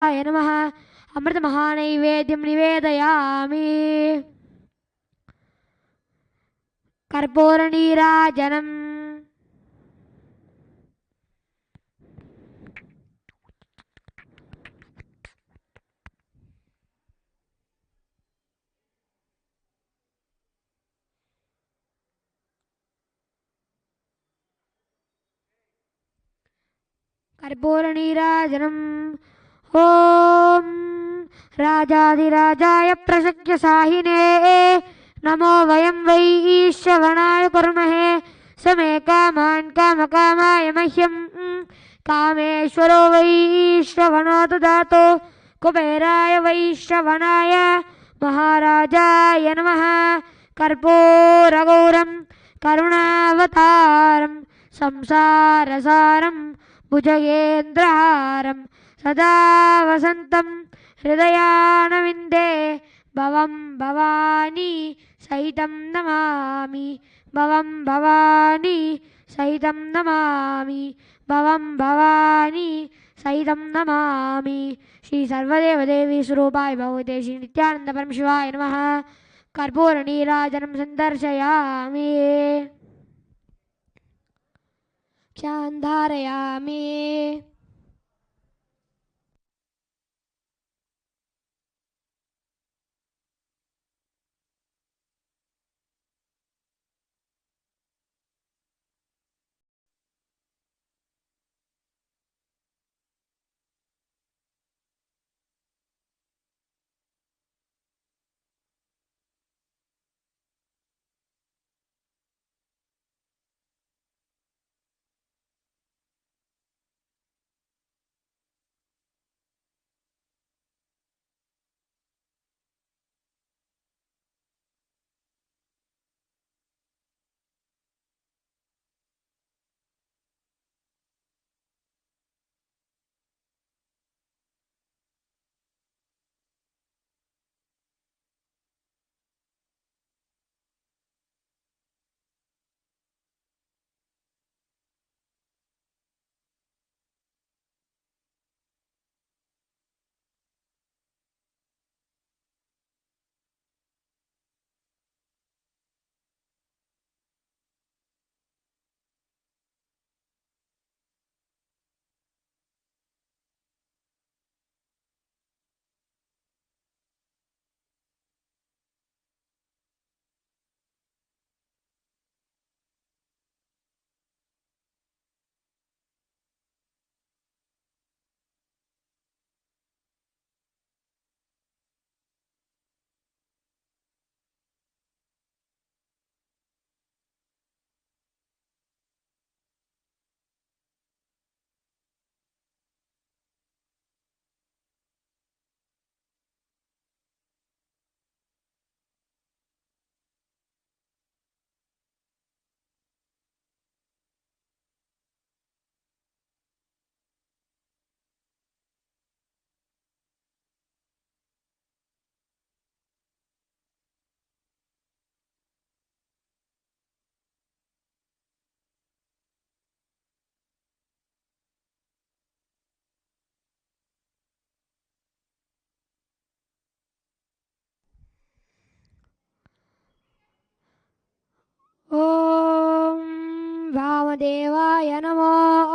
नमः अमृतमहानैवेद्यं निवेदयामि। कर्पूरनीराजनम् कर्पूरनीराजनम् ॐ राजाधिराजाय प्रशक्य साहिने नमो वयं वै ईश्वराय कुर्महे समे कामान् कामकामाय मह्यं कामेश्वरो वै ईश्वरो ददातु कुबेराय वैश्रवणाय महाराजाय नमः। कर्पूरगौरं करुणावतारं संसारसारं भुजगेन्द्रहारं सदा वसन्तं हृदयानविन्दे भवं भवानी सहितं नमामि भवं भवानी सहितं नमामि भवं भवानी सहितं नमामि। श्री सर्वदेवदेवी स्वरूपाय भगवते श्री नित्यानंद परमशिवाय नमः। कर्पूरनीराजनं सन्दर्शयामि क्षान्धारयामि। ॐ वामदेवाय नमो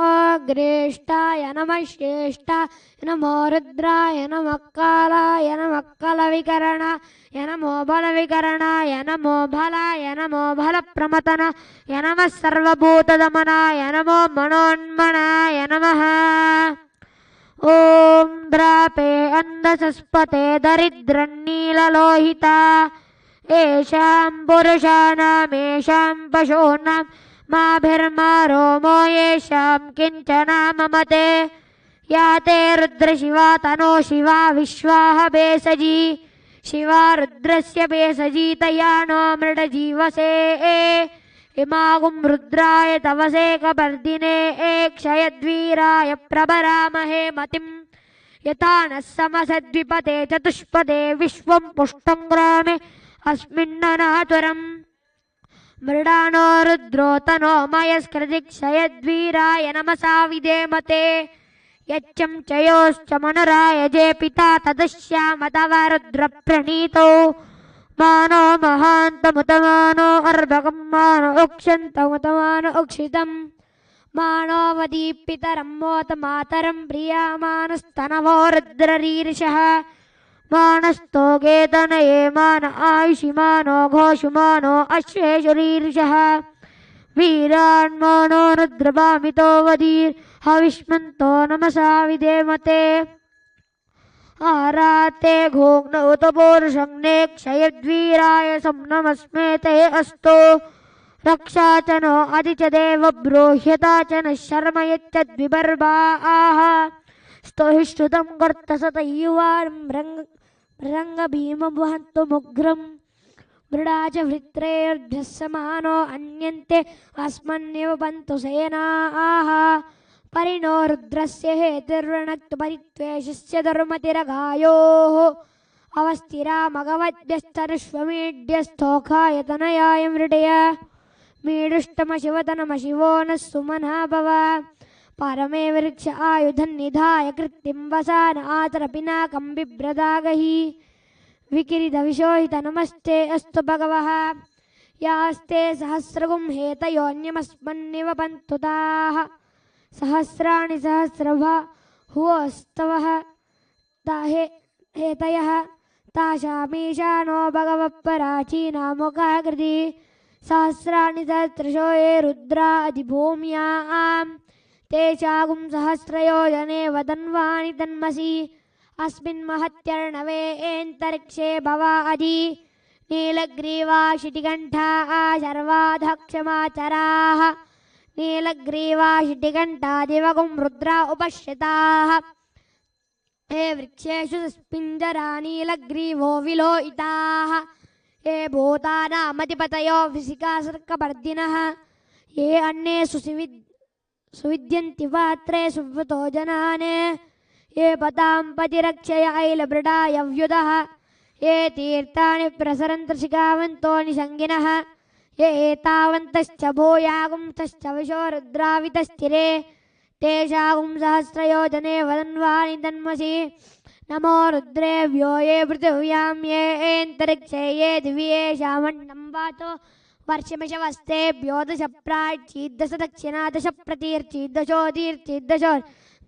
अग्रेष्टाय नमः श्रेष्ठाय नमो रुद्राय नमः कालाय नमः कलविकरणाय नमो बलविकरणाय नमो भलाय नमो भलप्रमतनाय नमः सर्वभूतदमनाय नमो मनोन्मनाय नमः। ॐ द्रापे अन्धसस्पते दरिद्रन्नीललोहिता येषां पुरुषाणामेषां पशूनां माभिर्मारोमो येषां किञ्चना ममते या ते रुद्रशिवा तनो शिवा विश्वाः बेसजी शिवा रुद्रस्य बेसजी तया नो मृडजीवसे इमागुं रुद्राय तवसे कपर्दिने क्षयद्वीराय प्रभरामहे मतिं यथा नः समसद्विपदे चतुष्पदे विश्वं पुष्टं ग्रामे अस्मिन्ननातुरम् मृडानो रुद्रो तनो मयस्कृतिक्षयद्वीराय नमसा विधेमते यच्चं च योश्च मनुरायजे पिता तदश्याम तव रुद्रप्रणीतौ मानो महान्तमुतमानो अर्भकं मानो उक्षन्तमुतमानो उक्षितम् मानो वदीपितरं मोत मातरं प्रियामानस्तनवो रुद्ररीरिषः मानस्तोगेतनये मान आयुषिमानो घोषुमानो अश्वेषुरीरिषः वीरान्मानो रुद्रभामितो वदीर् हविष्मन्तो नमसा विधेमते आराते घोग्न उतपोरुषङ्ने क्षयद्वीराय सम्नमस्मेते अस्तु रक्षा च नो अधि च देव ब्रूह्यता च नः शर्म यच्चद्विपर्वाः स्तुहि श्रुतं कर्तसतयुवानं रङ्गभीमवहन्तुमुग्रम् मृडा च वृत्रेर्भ्यः समानो अन्यन्ते अस्मन्नेव पन्तु सेनाः परिणो रुद्रस्य हेतिर्वृणक्तु परित्वेषस्य धर्मतिरगायोः अवस्थिरा मगवद्भ्यस्तनुष्वमीड्यस्थोखायतनयाय मृडय मीडुष्टमशिवतनमशिवो नः सुमना भव परमे वृक्ष आयुधन्निधाय कृत्तिं वसान आचरपिनाकं बिभ्रदागहि विकिरितविशोहित नमस्ते अस्तु भगवः यास्ते सहस्रगुं हेतयोऽन्यमस्मन्निव पन्तु ताः सहस्राणि सहस्रबाहुवस्तवः हेतयः तासामीशानो भगवः पराचीनामुखाकृति सहस्राणि सहस्रशो ये रुद्रा अधिभूम्यां तेषागुं सहस्रयोजने वदन्वानि तन्मसि अस्मिन् महत्यर्णवे एन्तरिक्षे भवा अधि नीलग्रीवा शिटिकण्ठाः शर्वाधक्षमाचराः नीलग्रीवा शिटिकण्ठादिवगुं रुद्रा उपश्यताः हे वृक्षेषु पिञ्जरा नीलग्रीवो विलोहिताः ये भूतानामधिपतयो विसिकासर्कपर्दिनः ये अन्ये सुविद्यन्ति पात्रे सुव्रतो जनान् ये पतां पतिरक्षय ऐलमृडाय व्युदः ये तीर्थानि प्रसरन्तु शिखावन्तो निषङ्गिनः ये एतावन्तश्च भूयागुंस्तश्च विशो रुद्रावितस्थिरे तेषागुं सहस्रयोजने वदन्वानि तन्मसि नमो रुद्रेभ्यो ये पृथिव्यां ये एन्तरिक्षे ये दिवि येषामन्नं वातो वर्षमिषवस्तेभ्यो दश प्राच्चिद्दश दक्षिणा दश प्रतीर्चिद्दशोदीर्चिद्दशो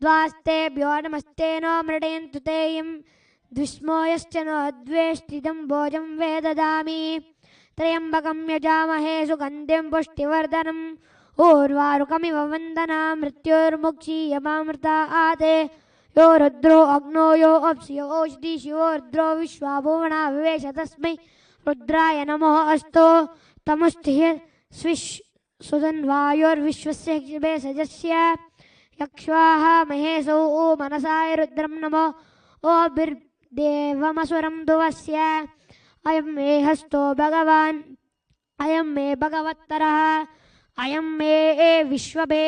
द्वास्तेभ्यो नमस्ते नो मृडयन्तु ते यं द्विष्मो यश्च नो द्वेष्टिदं भोजं वे ददामि त्र्यम्बकं यजामहे सुगन्धिं पुष्टिवर्धनम् ऊर्वारुकमिव वन्दना मृत्युर्मुक्षीयमामृताते यो रुद्रो अग्नो यो अप्सि यो ओषधि शिवो रुद्रो विश्वाभुवना विवेश तस्मै रुद्राय नमो अस्तु तमुस्तिः स्विश् सुधन्वायोर्विश्वस्य सजस्य यक्ष्वाः महेशौ मनसाय रुद्रं नमो ओभिर्देवमसुरं दुवस्य अयं मे हस्तो भगवान् अयं मे भगवत्तरः अयं मे विश्वभे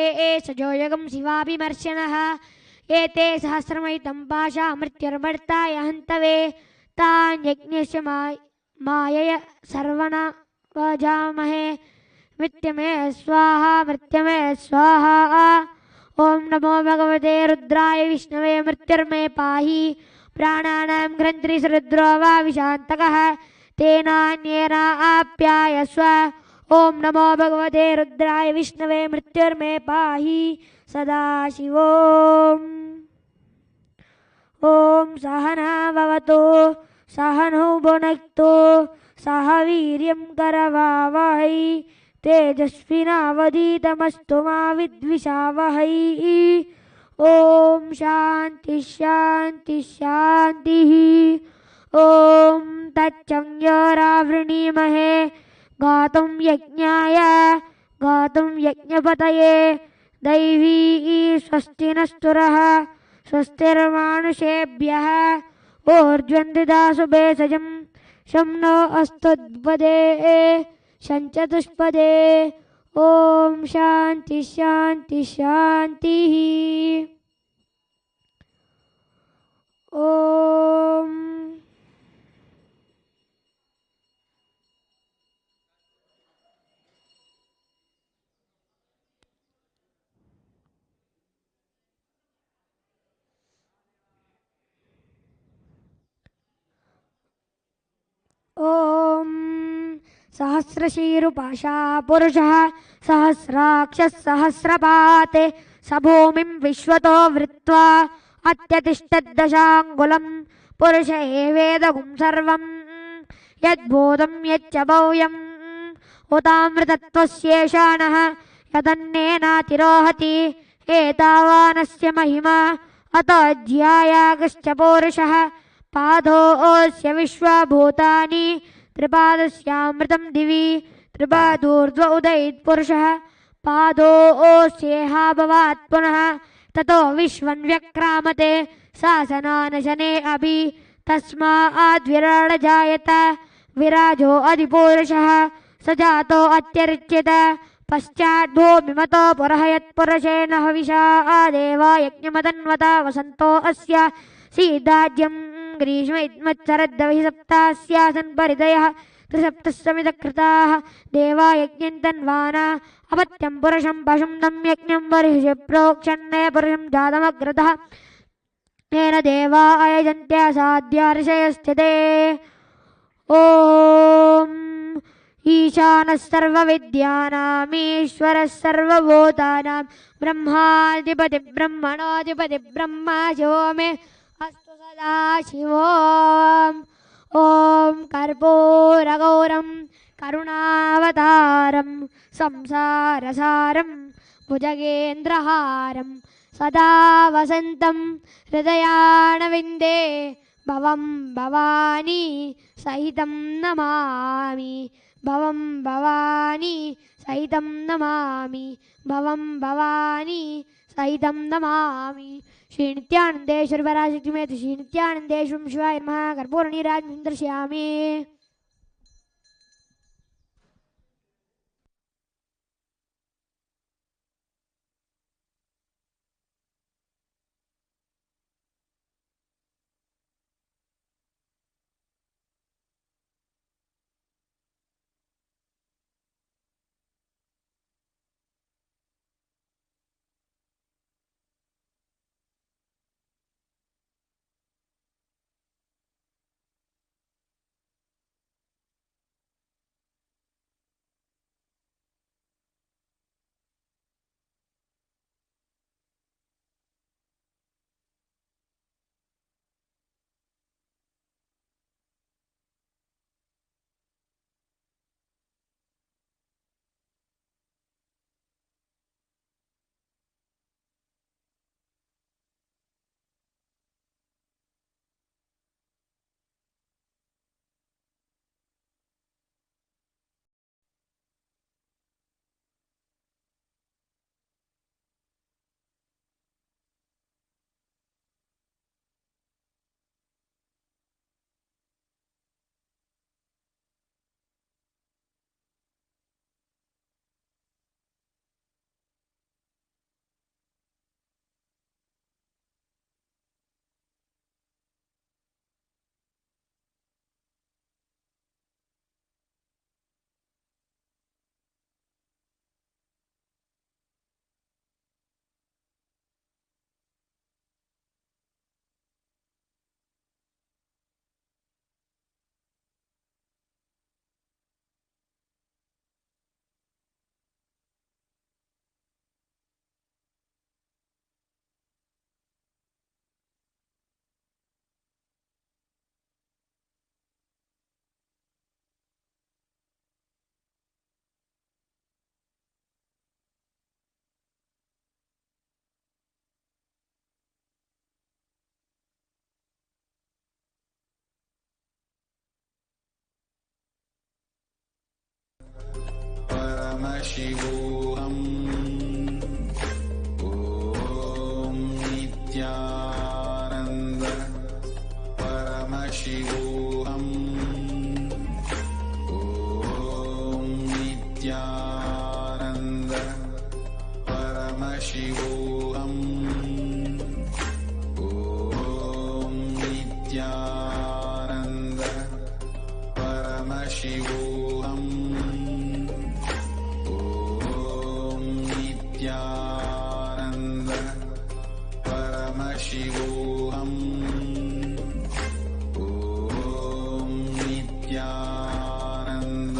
सजोयगं शिवाभिमर्शनः एते सहस्रमयितं पाशा मृत्युर्मर्ताय हन्तवे तान् यज्ञस्य मायय सर्वना वजामहे मृत्युमे स्वाहा मृत्युमे स्वाहा ओम नमो भगवते रुद्राय विष्णवे मृत्युर्मे पाहि प्राणानां ग्रन्थ्रिसरुद्रो वा विशान्तकः तेनान्येन आप्यायस्व ओम नमो भगवते रुद्राय विष्णवे मृत्युर्मे पाहि सदाशिवोम ओम सहना भवतु सहनौ भुनक्तु सह वीर्यं करवावहै तेजस्विनावधीतमस्तु मा विद्विषावहै ओम शांति शांति शांतिः ओम तच्चंयोरावृणीमहे गातुं यज्ञाय गातुं यज्ञपतये दैवी स्वस्ति नस्तुरः स्वस्तिर्मानुषेभ्यः ऊर्ध्वन्दिदासु भेषजं शं नो अस्तुद्पदे शञ्चतुष्पदे ओम शांति शांति शांतिः ओम सहस्रशीरुपाशा पुरुषः सहस्राक्षः सहस्रपात् स भूमिं विश्वतो वृत्वा अत्यतिष्ठद्दशाङ्गुलम् पुरुष एवेदगुं सर्वम् यद्भूतं यच्च भव्यम् उतामृतत्वस्येषाणः यदन्नेनातिरोहति एतावानस्य महिमा अतो ज्यायागश्च पौरुषः पादोऽस्य विश्वभूतानि त्रिपादस्यामृतं दिवि त्रिपादूर्ध्व उदयित् पुरुषः पादोऽस्येहा भवात् पुनः ततो विश्वन्व्यक्रामते शासनानशने अपि तस्माद्विराडजायत विराजो अधिपुरुषः स जातो अत्यर्च्यत पश्चाद्भूमिमतो पुरहयत्पुरुषेण हविषा देवा यज्ञमतन्वता वसन्तो अस्य सीदाज्यं ग्रीष्म इद्मत्सरद्दविः सप्तास्यासन् परिदयः त्रिसप्तः समितकृताः देवा यज्ञं तन्वाना अपत्यं पुरुषं पशुं तं यज्ञं बर्हिषि प्रोक्षन्ने पुरुषं जातमग्रतः येन देवा अयजन्त्यासाद्या ऋषयस्थिते ॐ ईशानः सर्वविद्यानामीश्वरः सर्वभूतानां ब्रह्माधिपति ब्रह्मणोऽधिपति ब्रह्मा शिवो मे अस्तु सदा शिवो ॐ कर्पूरगौरं करुणावतारं संसारसारं भुजगेन्द्रहारं सदा वसन्तं हृदयाणविन्दे भवं भवानी सहितं नमामि भवं भवानी सहितं नमामि भवं भवानी सहितं नमामि श्रीनित्यानन्देश्वर पराशक्तिमेतु श्रीनित्यानन्देश्वरं शिवाय नमः कर्पूरनीराजनं दर्शयामि शिवोऽहम् ॐ नित्यानन्द परमशिवोऽहम् ॐ नित्यानन्द परमशिवोऽहम् ॐ नित्यानन्द परमशिवोऽहम् नित्यानन्द परमशिवोऽहम् ॐ नित्यानन्द